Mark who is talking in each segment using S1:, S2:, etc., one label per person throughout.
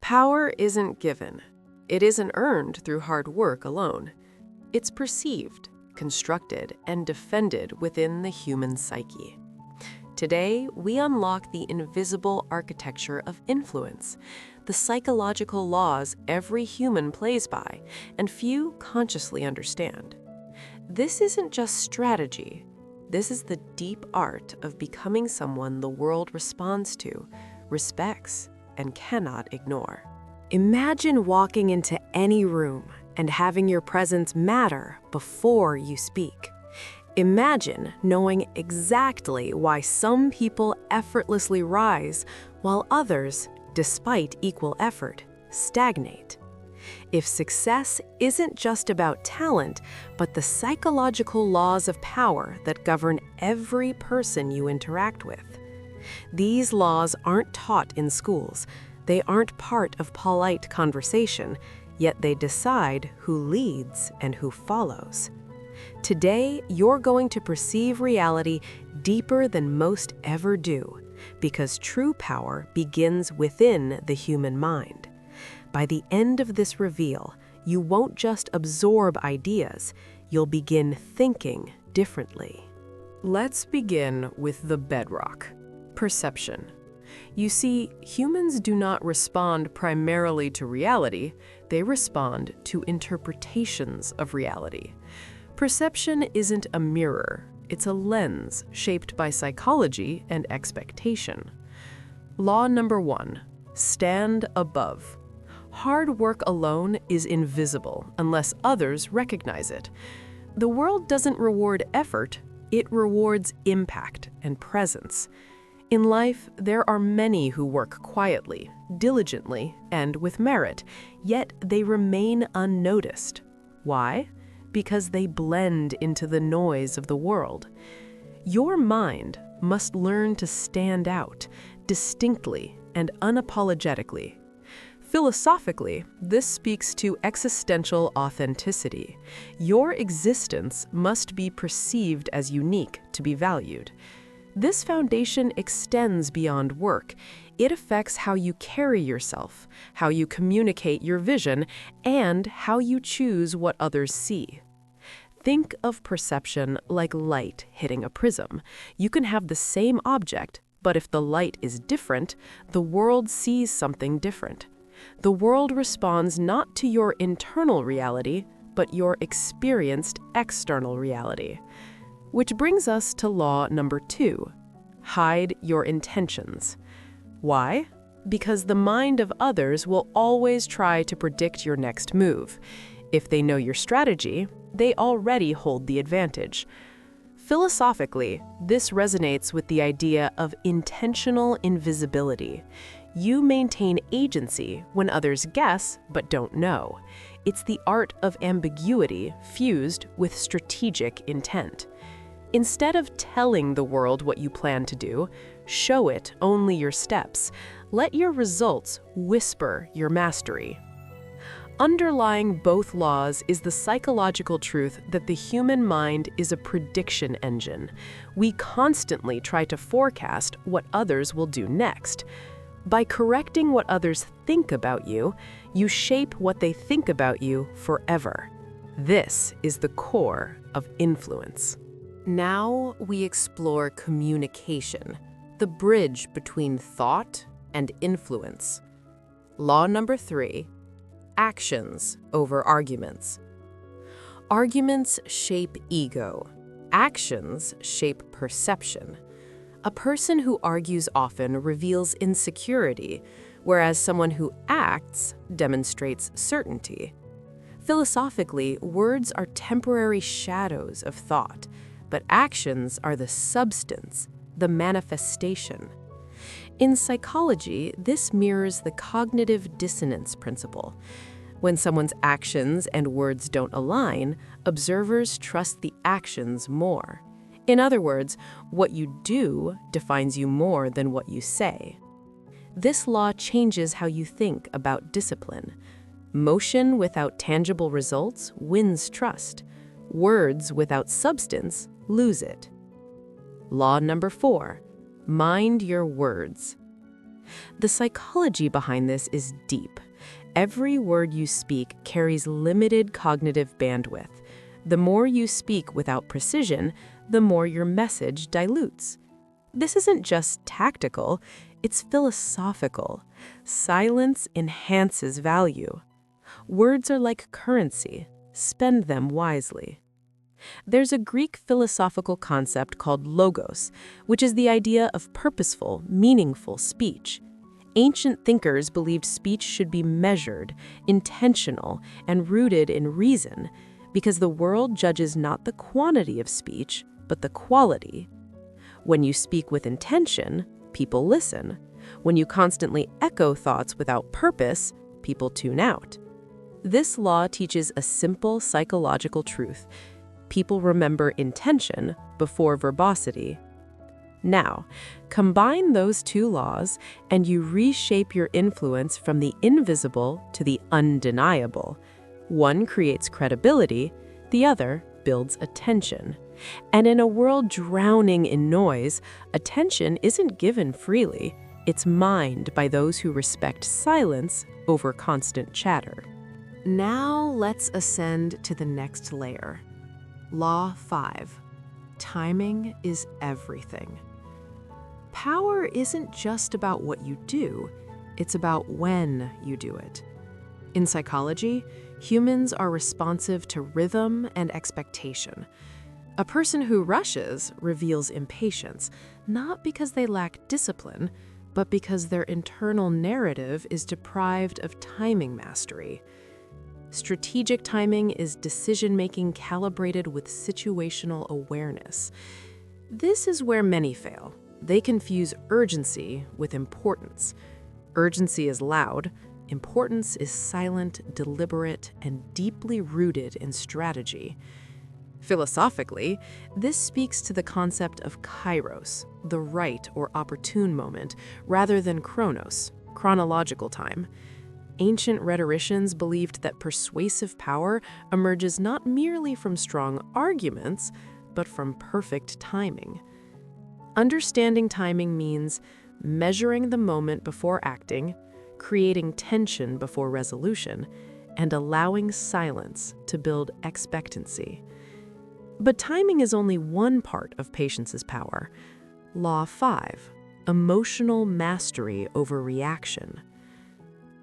S1: Power isn't given. It isn't earned through hard work alone. It's perceived, constructed, and defended within the human psyche. Today, we unlock the invisible architecture of influence, the psychological laws every human plays by, and few consciously understand. This isn't just strategy. This is the deep art of becoming someone the world responds to, respects, and cannot ignore. Imagine walking into any room and having your presence matter before you speak. Imagine knowing exactly why some people effortlessly rise while others, despite equal effort, stagnate. If success isn't just about talent, but the psychological laws of power that govern every person you interact with. These laws aren't taught in schools. They aren't part of polite conversation, yet they decide who leads and who follows. Today, you're going to perceive reality deeper than most ever do, because true power begins within the human mind. By the end of this reveal, you won't just absorb ideas, you'll begin thinking differently. Let's begin with the bedrock, perception. You see, humans do not respond primarily to reality, they respond to interpretations of reality. Perception isn't a mirror, it's a lens shaped by psychology and expectation. Law number 1, stand above. Hard work alone is invisible unless others recognize it. The world doesn't reward effort, it rewards impact and presence. In life, there are many who work quietly, diligently, and with merit, yet they remain unnoticed. Why? Because they blend into the noise of the world. Your mind must learn to stand out, distinctly and unapologetically. Philosophically, this speaks to existential authenticity. Your existence must be perceived as unique to be valued. This foundation extends beyond work. It affects how you carry yourself, how you communicate your vision, and how you choose what others see. Think of perception like light hitting a prism. You can have the same object, but if the light is different, the world sees something different. The world responds not to your internal reality, but your experienced external reality. Which brings us to law number 2, hide your intentions. Why? Because the mind of others will always try to predict your next move. If they know your strategy, they already hold the advantage. Philosophically, this resonates with the idea of intentional invisibility. You maintain agency when others guess but don't know. It's the art of ambiguity fused with strategic intent. Instead of telling the world what you plan to do, show it only your steps. Let your results whisper your mastery. Underlying both laws is the psychological truth that the human mind is a prediction engine. We constantly try to forecast what others will do next. By correcting what others think about you, you shape what they think about you forever. This is the core of influence. Now we explore communication, the bridge between thought and influence. Law number 3, actions over arguments. Arguments shape ego. Actions shape perception. A person who argues often reveals insecurity, whereas someone who acts demonstrates certainty. Philosophically, words are temporary shadows of thought, but actions are the substance, the manifestation. In psychology, this mirrors the cognitive dissonance principle. When someone's actions and words don't align, observers trust the actions more. In other words, what you do defines you more than what you say. This law changes how you think about discipline. Motion without tangible results wins trust. Words without substance lose it. Law number 4, mind your words. The psychology behind this is deep. Every word you speak carries limited cognitive bandwidth. The more you speak without precision, the more your message dilutes. This isn't just tactical, it's philosophical. Silence enhances value. Words are like currency. Spend them wisely. There's a Greek philosophical concept called logos, which is the idea of purposeful, meaningful speech. Ancient thinkers believed speech should be measured, intentional, and rooted in reason, because the world judges not the quantity of speech, but the quality. When you speak with intention, people listen. When you constantly echo thoughts without purpose, people tune out. This law teaches a simple psychological truth. People remember intention before verbosity. Now, combine those two laws and you reshape your influence from the invisible to the undeniable. One creates credibility, the other builds attention. And in a world drowning in noise, attention isn't given freely. It's mined by those who respect silence over constant chatter. Now let's ascend to the next layer. Law 5. Timing is everything. Power isn't just about what you do, it's about when you do it. In psychology, humans are responsive to rhythm and expectation. A person who rushes reveals impatience, not because they lack discipline, but because their internal narrative is deprived of timing mastery. Strategic timing is decision-making calibrated with situational awareness. This is where many fail. They confuse urgency with importance. Urgency is loud. Importance is silent, deliberate, and deeply rooted in strategy. Philosophically, this speaks to the concept of kairos, the right or opportune moment, rather than chronos, chronological time. Ancient rhetoricians believed that persuasive power emerges not merely from strong arguments, but from perfect timing. Understanding timing means measuring the moment before acting, creating tension before resolution, and allowing silence to build expectancy. But timing is only one part of patience's power. Law 5, emotional mastery over reaction.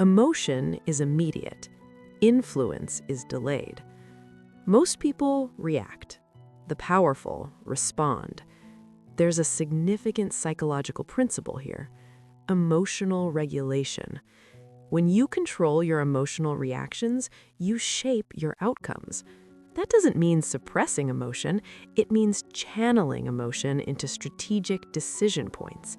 S1: Emotion is immediate. Influence is delayed. Most people react. The powerful respond. There's a significant psychological principle here: emotional regulation. When you control your emotional reactions, you shape your outcomes. That doesn't mean suppressing emotion, it means channeling emotion into strategic decision points.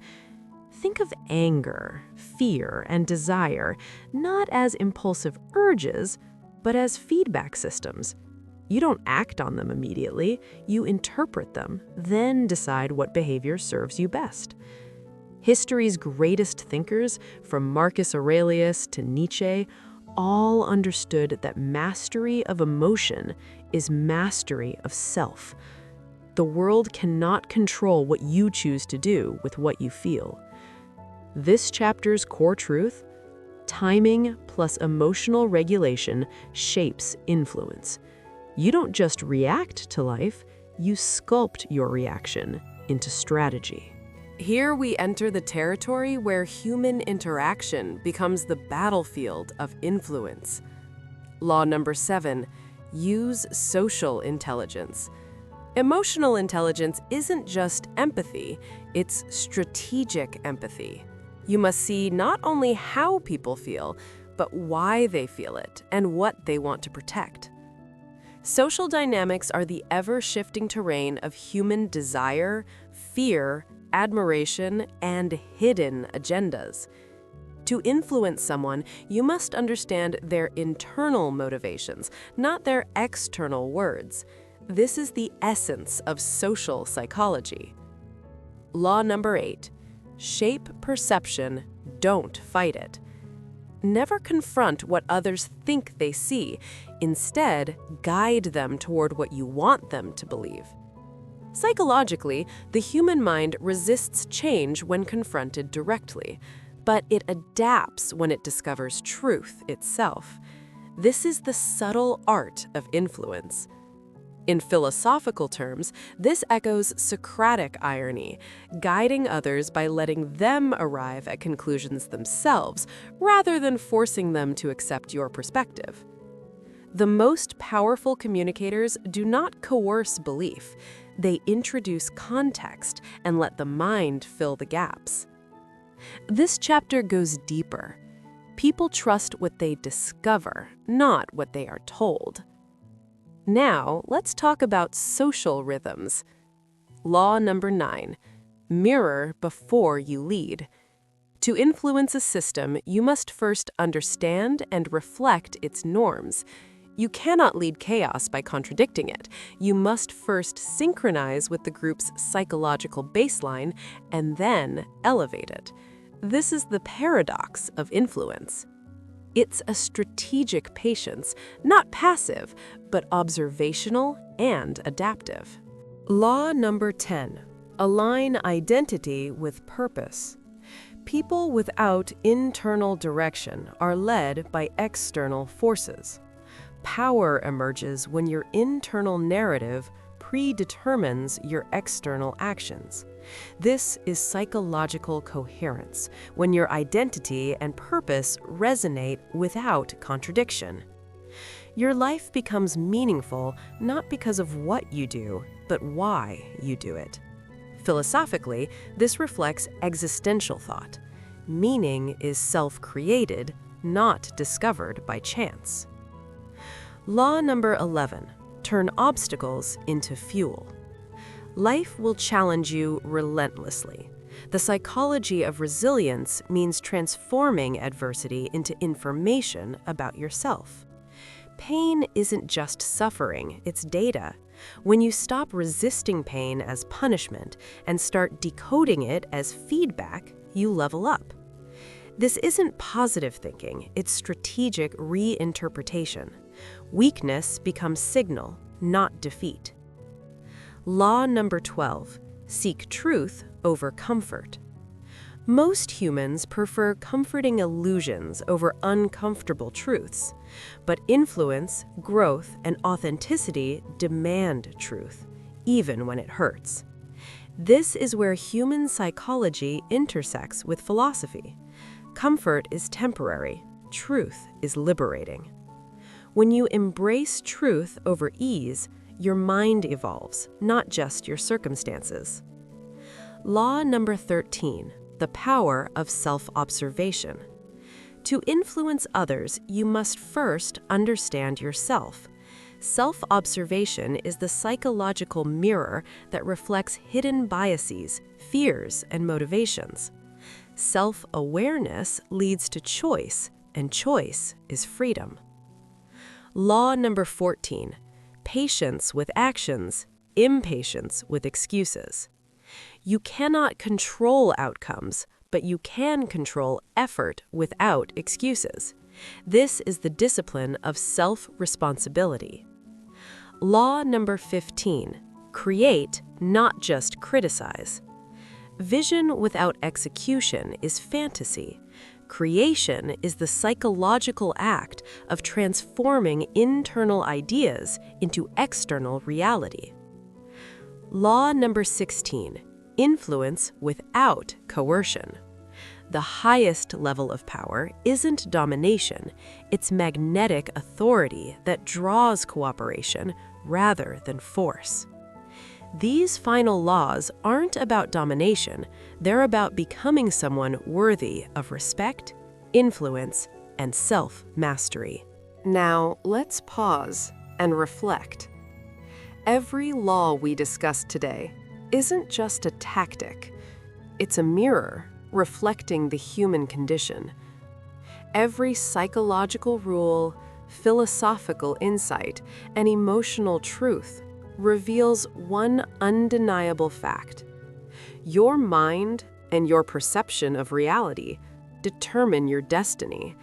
S1: Think of anger, fear, and desire not as impulsive urges, but as feedback systems. You don't act on them immediately, you interpret them, then decide what behavior serves you best. History's greatest thinkers, from Marcus Aurelius to Nietzsche, all understood that mastery of emotion is mastery of self. The world cannot control what you choose to do with what you feel. This chapter's core truth: timing plus emotional regulation shapes influence. You don't just react to life, you sculpt your reaction into strategy. Here we enter the territory where human interaction becomes the battlefield of influence. Law number 7, use social intelligence. Emotional intelligence isn't just empathy, it's strategic empathy. You must see not only how people feel, but why they feel it and what they want to protect. Social dynamics are the ever-shifting terrain of human desire, fear, admiration, and hidden agendas. To influence someone, you must understand their internal motivations, not their external words. This is the essence of social psychology. Law number 8, shape perception, don't fight it. Never confront what others think they see. Instead, guide them toward what you want them to believe. Psychologically, the human mind resists change when confronted directly. but it adapts when it discovers truth itself. This is the subtle art of influence. In philosophical terms, this echoes Socratic irony, guiding others by letting them arrive at conclusions themselves, rather than forcing them to accept your perspective. The most powerful communicators do not coerce belief. They introduce context and let the mind fill the gaps. This chapter goes deeper. People trust what they discover, not what they are told. Now, let's talk about social rhythms. Law number 9, mirror before you lead. To influence a system, you must first understand and reflect its norms. You cannot lead chaos by contradicting it. You must first synchronize with the group's psychological baseline and then elevate it. This is the paradox of influence. It's a strategic patience, not passive, but observational and adaptive. Law number 10, align identity with purpose. People without internal direction are led by external forces. Power emerges when your internal narrative predetermines your external actions. This is psychological coherence, when your identity and purpose resonate without contradiction. Your life becomes meaningful not because of what you do, but why you do it. Philosophically, this reflects existential thought. Meaning is self-created, not discovered by chance. Law number 11, turn obstacles into fuel. Life will challenge you relentlessly. The psychology of resilience means transforming adversity into information about yourself. Pain isn't just suffering, it's data. When you stop resisting pain as punishment and start decoding it as feedback, you level up. This isn't positive thinking, it's strategic reinterpretation. Weakness becomes signal, not defeat. Law number 12, seek truth over comfort. Most humans prefer comforting illusions over uncomfortable truths, but influence, growth, and authenticity demand truth, even when it hurts. This is where human psychology intersects with philosophy. Comfort is temporary, truth is liberating. When you embrace truth over ease, your mind evolves, not just your circumstances. Law number 13, the power of self-observation. To influence others, you must first understand yourself. Self-observation is the psychological mirror that reflects hidden biases, fears, and motivations. Self-awareness leads to choice, and choice is freedom. Law number 14, patience with actions, impatience with excuses. You cannot control outcomes, but you can control effort without excuses. This is the discipline of self-responsibility. Law number 15, create, not just criticize. Vision without execution is fantasy. Creation is the psychological act of transforming internal ideas into external reality. Law number 16, influence without coercion. The highest level of power isn't domination, it's magnetic authority that draws cooperation rather than force. These final laws aren't about domination, they're about becoming someone worthy of respect, influence, and self-mastery. Now, let's pause and reflect. Every law we discussed today isn't just a tactic, it's a mirror reflecting the human condition. Every psychological rule, philosophical insight, and emotional truth reveals one undeniable fact. Your mind and your perception of reality determine your destiny.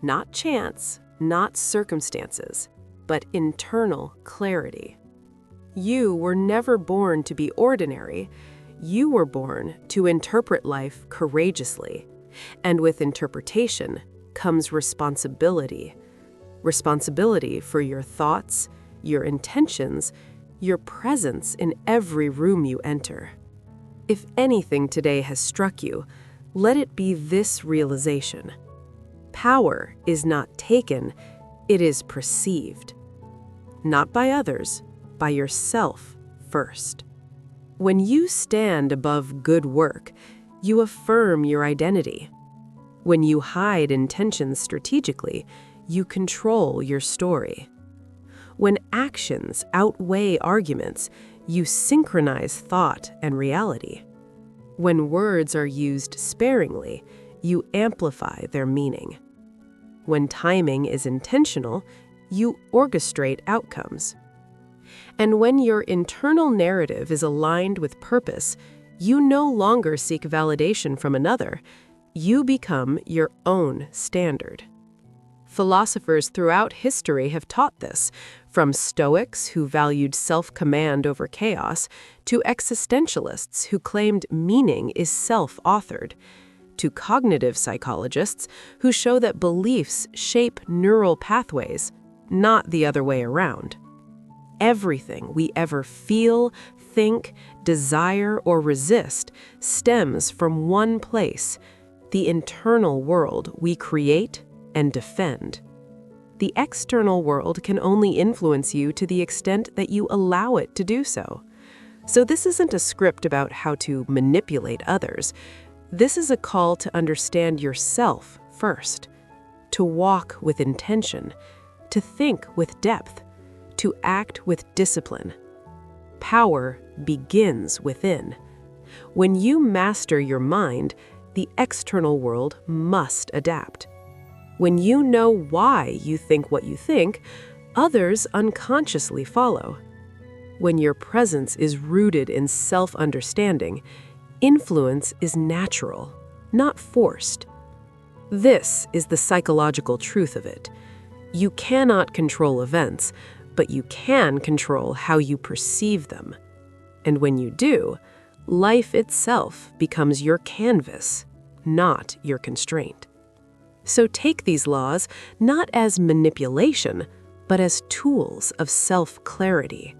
S1: Not chance, not circumstances, but internal clarity. You were never born to be ordinary. You were born to interpret life courageously. And with interpretation comes responsibility. Responsibility for your thoughts, your intentions, your presence in every room you enter. If anything today has struck you, let it be this realization. Power is not taken, it is perceived. Not by others, by yourself first. When you stand above good work, you affirm your identity. When you hide intentions strategically, you control your story. When actions outweigh arguments, you synchronize thought and reality. When words are used sparingly, you amplify their meaning. When timing is intentional, you orchestrate outcomes. And when your internal narrative is aligned with purpose, you no longer seek validation from another. You become your own standard. Philosophers throughout history have taught this, from Stoics who valued self-command over chaos, to existentialists who claimed meaning is self-authored, to cognitive psychologists who show that beliefs shape neural pathways, not the other way around. Everything we ever feel, think, desire, or resist stems from one place, the internal world we create and defend. The external world can only influence you to the extent that you allow it to do so. So this isn't a script about how to manipulate others. This is a call to understand yourself first, to walk with intention, to think with depth, to act with discipline. Power begins within. When you master your mind, the external world must adapt. When you know why you think what you think, others unconsciously follow. When your presence is rooted in self-understanding, influence is natural, not forced. This is the psychological truth of it. You cannot control events, but you can control how you perceive them. And when you do, life itself becomes your canvas, not your constraint. So take these laws not as manipulation, but as tools of self-clarity.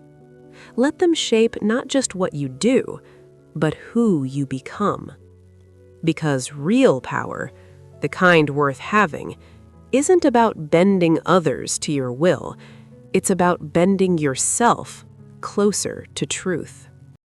S1: Let them shape not just what you do, but who you become. Because real power, the kind worth having, isn't about bending others to your will. It's about bending yourself closer to truth.